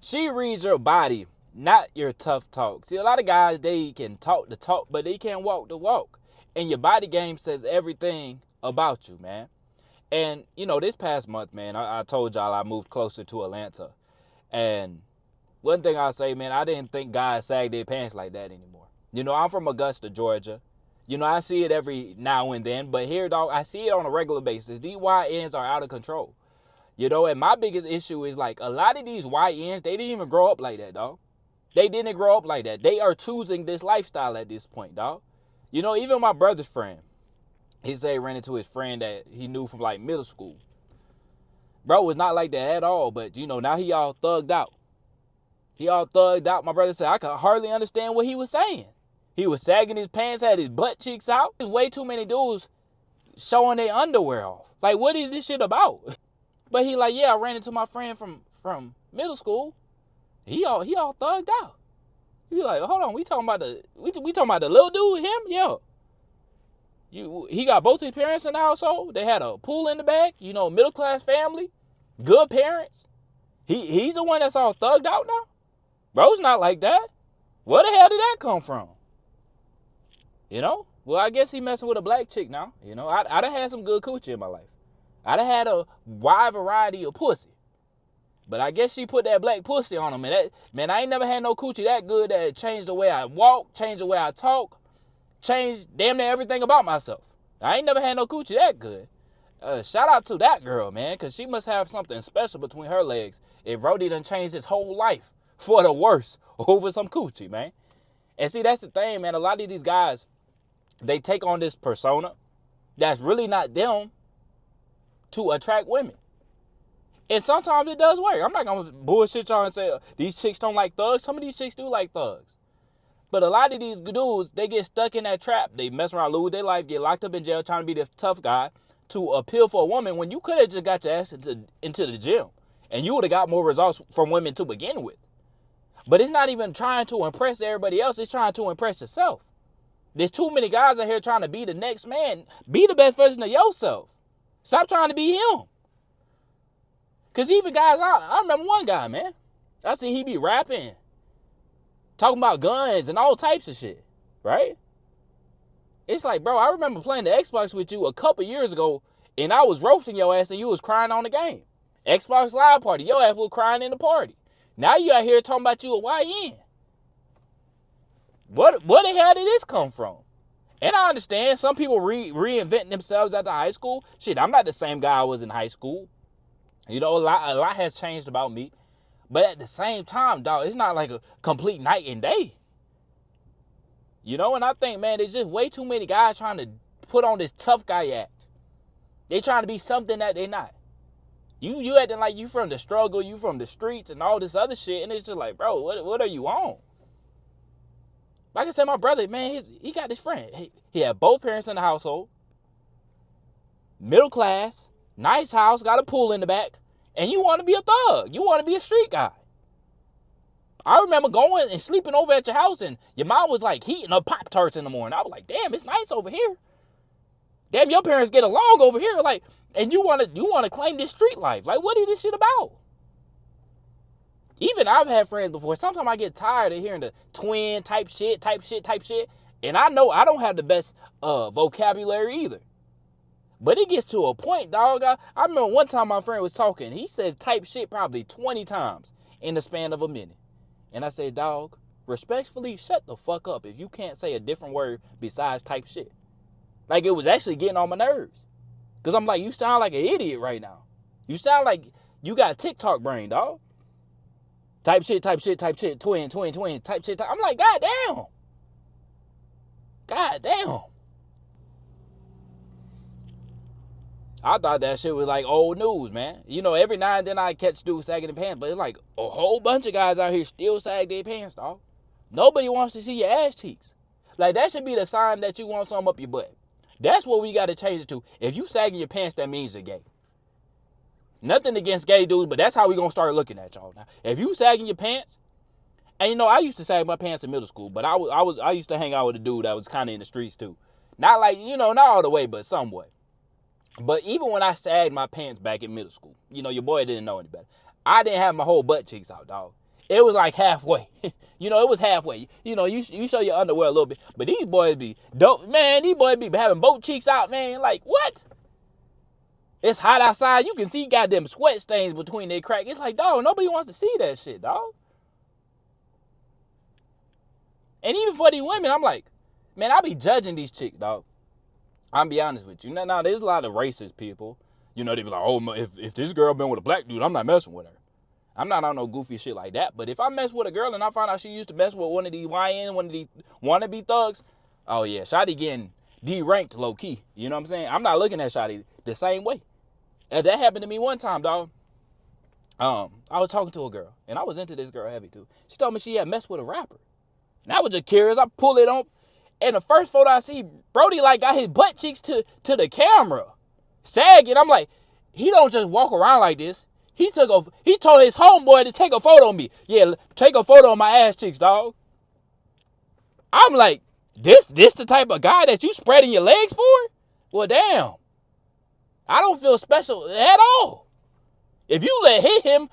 She reads your body, not your tough talk. See, a lot of guys, they can talk the talk, but they can't walk the walk. And your body game says everything about you, man. And, this past month, man, I told y'all I moved closer to Atlanta. And one thing I'll say, man, I didn't think guys sag their pants like that anymore. I'm from Augusta, Georgia. I see it every now and then, but here, dog, I see it on a regular basis. These YNs are out of control. And my biggest issue is, like, a lot of these YNs, they didn't even grow up like that, dog. They didn't grow up like that. They are choosing this lifestyle at this point, dog. Even my brother's friend, he said he ran into his friend that he knew from, like, middle school. Bro was not like that at all, but, now he all thugged out. My brother said, I could hardly understand what he was saying. He was sagging his pants, had his butt cheeks out. There's way too many dudes showing their underwear off. Like, what is this shit about? But he like, yeah, I ran into my friend from middle school. He all thugged out. He like, hold on, we talking about the little dude, him? Yeah. He got both his parents in the household. They had a pool in the back, middle class family, good parents. He's the one that's all thugged out now? Bro's not like that. Where the hell did that come from? Well, I guess he messing with a black chick now. I done had some good coochie in my life. I done had a wide variety of pussy. But I guess she put that black pussy on him. And man, I ain't never had no coochie that good that it changed the way I walk, changed the way I talk, changed damn near everything about myself. I ain't never had no coochie that good. Shout out to that girl, man, because she must have something special between her legs if Brody done changed his whole life for the worse over some coochie, man. And see, that's the thing, man. A lot of these guys, they take on this persona that's really not them to attract women. And sometimes it does work. I'm not going to bullshit y'all and say these chicks don't like thugs. Some of these chicks do like thugs. But a lot of these dudes, they get stuck in that trap. They mess around, lose their life, get locked up in jail trying to be the tough guy to appeal for a woman when you could have just got your ass into the gym. And you would have got more results from women to begin with. But it's not even trying to impress everybody else. It's trying to impress yourself. There's too many guys out here trying to be the next man. Be the best version of yourself. Stop trying to be him. Because even guys, I remember one guy, man. I see he be rapping, talking about guns and all types of shit, right? It's like, bro, I remember playing the Xbox with you a couple years ago, and I was roasting your ass and you was crying on the game. Xbox Live Party, your ass was crying in the party. Now you out here talking about you a YN. Where the hell did this come from? And I understand some people reinventing themselves after high school. Shit, I'm not the same guy I was in high school. A lot has changed about me. But at the same time, dog, it's not like a complete night and day. And I think, man, there's just way too many guys trying to put on this tough guy act. They trying to be something that they're not. You acting like you from the struggle, you from the streets and all this other shit. And it's just like, bro, what are you on? Like I said, my brother, man, he got this friend. He had both parents in the household. Middle class. Nice house, got a pool in the back, and you want to be a thug. You want to be a street guy. I remember going and sleeping over at your house, and your mom was like heating up Pop-Tarts in the morning. I was like, damn, it's nice over here. Damn, your parents get along over here, like, and you want to claim this street life. Like, what is this shit about? Even I've had friends before. Sometimes I get tired of hearing the twin type shit, and I know I don't have the best vocabulary either. But it gets to a point, dog. I remember one time my friend was talking. He said type shit probably 20 times in the span of a minute. And I said, dog, respectfully, shut the fuck up if you can't say a different word besides type shit. Like, it was actually getting on my nerves. Because I'm like, you sound like an idiot right now. You sound like you got TikTok brain, dog. Type shit, twin, type shit. I'm like, God damn. I thought that shit was like old news, man. Every now and then I catch dudes sagging their pants, but it's like a whole bunch of guys out here still sag their pants, dog. Nobody wants to see your ass cheeks. Like, that should be the sign that you want something up your butt. That's what we got to change it to. If you sagging your pants, that means you're gay. Nothing against gay dudes, but that's how we going to start looking at y'all now. If you sagging your pants, and I used to sag my pants in middle school, but I used to hang out with a dude that was kind of in the streets too. Not like, not all the way, but somewhat. But even when I sagged my pants back in middle school, your boy didn't know any better. I didn't have my whole butt cheeks out, dog. It was like halfway. You know, it was halfway. You know, you show your underwear a little bit. But these boys be dope. Man, these boys be having both cheeks out, man. Like, what? It's hot outside. You can see goddamn sweat stains between their crack. It's like, dog, nobody wants to see that shit, dog. And even for these women, I'm like, man, I be judging these chicks, dog. I'm be honest with you. Now, there's a lot of racist people. You know, they be like, oh, if this girl been with a black dude, I'm not messing with her. I'm not on no goofy shit like that. But if I mess with a girl and I find out she used to mess with one of these YN, one of these wannabe thugs, oh yeah, Shotty getting de-ranked low key. You know what I'm saying? I'm not looking at Shotty the same way. And that happened to me one time, dog. I was talking to a girl, and I was into this girl heavy too. She told me she had messed with a rapper. And I was just curious. I pull it on, and the first photo I see, Brody like got his butt cheeks to the camera, sagging. I'm like, he don't just walk around like this. He told his homeboy to take a photo of me. Yeah, take a photo of my ass cheeks, dog. I'm like, this the type of guy that you spreading your legs for? Well, damn. I don't feel special at all. If you let him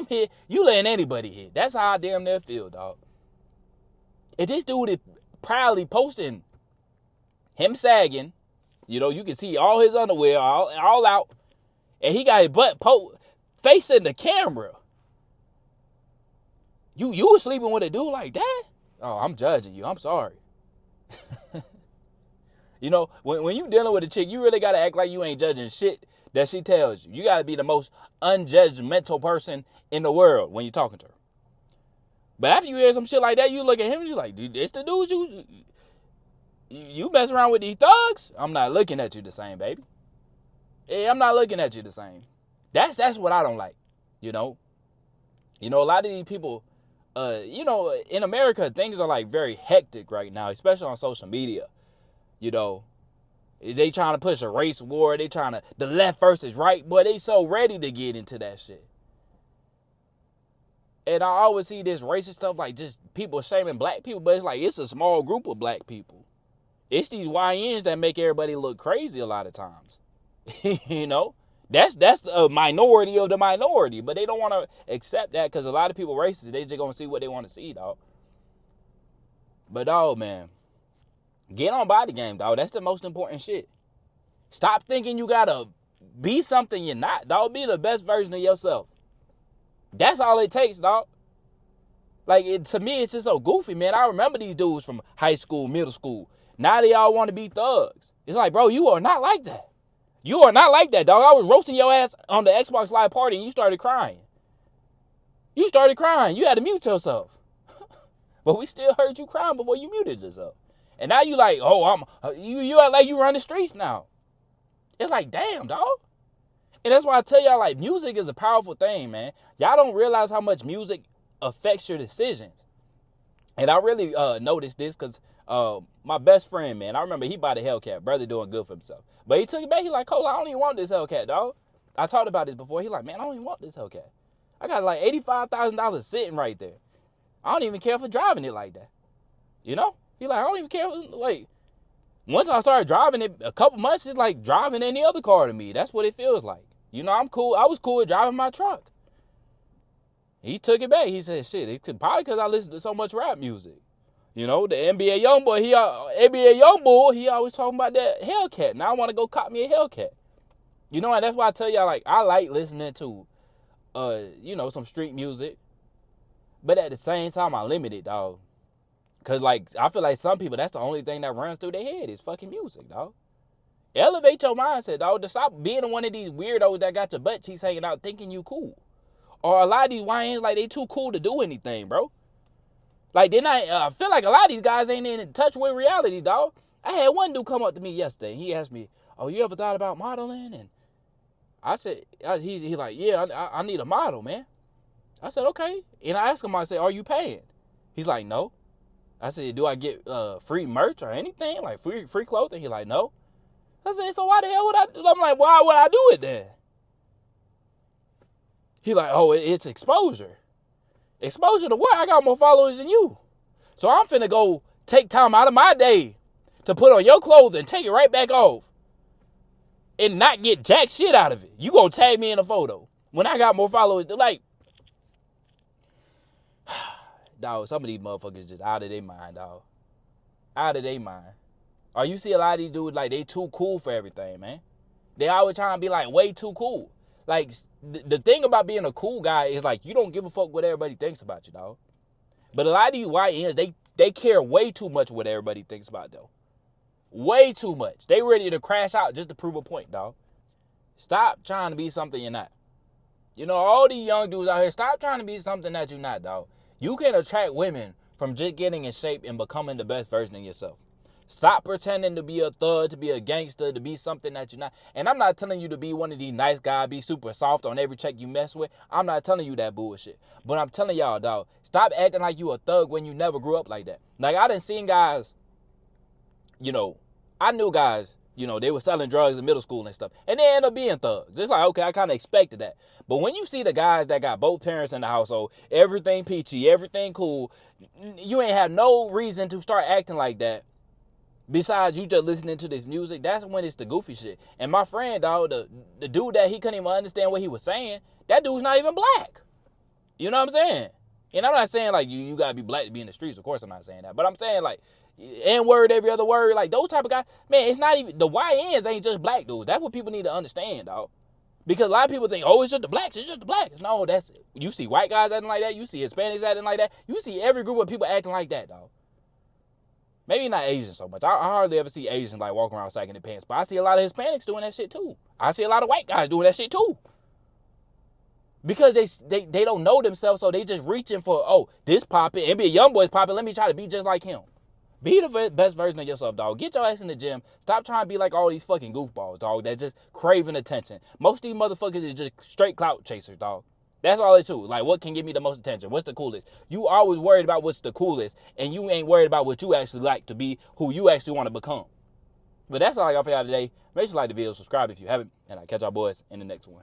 hit, you letting anybody hit. That's how I damn near feel, dog. If this dude is proudly posting him sagging, you know, you can see all his underwear all out, and he got his butt facing the camera. You was sleeping with a dude like that? Oh, I'm judging you. I'm sorry. You know, when you dealing with a chick, you really got to act like you ain't judging shit that she tells you. You got to be the most unjudgmental person in the world when you're talking to her. But after you hear some shit like that, you look at him and you're like, dude, it's the dudes you mess around with these thugs? I'm not looking at you the same, baby. Yeah, I'm not looking at you the same. That's what I don't like, you know. You know, a lot of these people, you know, in America, things are like very hectic right now, especially on social media. You know, they trying to push a race war. They trying to, the left versus right. Boy, they so ready to get into that shit. And I always see this racist stuff like just people shaming black people. But it's like, it's a small group of black people. It's these YNs that make everybody look crazy a lot of times. You know, that's a minority of the minority. But they don't want to accept that because a lot of people racist. They just going to see what they want to see, dog. But, dog, man. Get on body game, dog. That's the most important shit. Stop thinking you gotta be something you're not, dog. Be the best version of yourself. That's all it takes, dog. Like, to me, it's just so goofy, man. I remember these dudes from high school, middle school. Now they all want to be thugs. It's like, bro, you are not like that. You are not like that, dog. I was roasting your ass on the Xbox Live party and you started crying. You started crying. You had to mute yourself. But we still heard you crying before you muted yourself. And now you like, oh, you act like you run the streets now. It's like, damn, dog. And that's why I tell y'all, like, music is a powerful thing, man. Y'all don't realize how much music affects your decisions. And I really noticed this because my best friend, man, I remember he bought a Hellcat. Brother doing good for himself. But he took it back. He like, Cole, I don't even want this Hellcat, dog. I talked about this before. He like, man, I don't even want this Hellcat. I got like $85,000 sitting right there. I don't even care for driving it like that. You know? He like, I don't even care. Like, once I started driving it, a couple months, it's like driving any other car to me. That's what it feels like. You know, I'm cool. I was cool with driving my truck. He took it back. He said, shit, it could probably because I listen to so much rap music. You know, the NBA Youngboy, he always talking about that Hellcat. Now I want to go cop me a Hellcat. You know, and that's why I tell y'all, like, I like listening to, you know, some street music. But at the same time, I limit it, dog. Because, like, I feel like some people, that's the only thing that runs through their head is fucking music, dog. Elevate your mindset, dog. To stop being one of these weirdos that got your butt cheeks hanging out thinking you cool. Or a lot of these YNs, like, they too cool to do anything, bro. Like, I feel like a lot of these guys ain't in touch with reality, dog. I had one dude come up to me yesterday. He asked me, oh, you ever thought about modeling? And I said, he like, yeah, I need a model, man. I said, okay. And I asked him, I said, are you paying? He's like, no. I said, do I get free merch or anything? Like free clothing? He like, no. I said, so why the hell would I do it? I'm like, why would I do it then? He like, oh, it's exposure. Exposure to what? I got more followers than you. So I'm finna go take time out of my day to put on your clothes and take it right back off. And not get jack shit out of it. You gonna tag me in a photo. When I got more followers, like, dog, some of these motherfuckers just out of their mind, dog. Out of their mind. Or you see a lot of these dudes, like, they too cool for everything, man. They always trying to be, like, way too cool. Like, the thing about being a cool guy is, like, you don't give a fuck what everybody thinks about you, dog. But a lot of these YNs, they care way too much what everybody thinks about them. Way too much. They ready to crash out just to prove a point, dog. Stop trying to be something you're not. You know, all these young dudes out here, stop trying to be something that you're not, dog. You can attract women from just getting in shape and becoming the best version of yourself. Stop pretending to be a thug, to be a gangster, to be something that you're not. And I'm not telling you to be one of these nice guys, be super soft on every check you mess with. I'm not telling you that bullshit. But I'm telling y'all, dog, stop acting like you a thug when you never grew up like that. Like, I done seen guys, you know, I knew guys, you know, they were selling drugs in middle school and stuff. And they end up being thugs. It's like, okay, I kind of expected that. But when you see the guys that got both parents in the household, everything peachy, everything cool, you ain't have no reason to start acting like that. Besides you just listening to this music, that's when it's the goofy shit. And my friend, dog, the dude that he couldn't even understand what he was saying, that dude's not even black. You know what I'm saying? And I'm not saying like you gotta be black to be in the streets. Of course I'm not saying that. But I'm saying like N-word every other word, like those type of guys. Man, it's not even, the YNs ain't just black dudes. That's what people need to understand, dog. Because a lot of people think, oh, it's just the blacks. It's just the blacks. No, that's, you see white guys acting like that. You see Hispanics acting like that. You see every group of people acting like that, dog. Maybe not Asians so much. I hardly ever see Asians like walking around sagging their pants. But I see a lot of Hispanics doing that shit too. I see a lot of white guys doing that shit too. Because they don't know themselves, so they just reaching for, oh, this poppin', and be a young boy's poppin', let me try to be just like him. Be the best version of yourself, dog. Get your ass in the gym. Stop trying to be like all these fucking goofballs, dog, that just craving attention. Most of these motherfuckers is just straight clout chasers, dog. That's all it's to. Like, what can give me the most attention? What's the coolest? You always worried about what's the coolest, and you ain't worried about what you actually like to be, who you actually want to become. But that's all I got for y'all today. Make sure you like the video, subscribe if you haven't, and I'll catch y'all boys in the next one.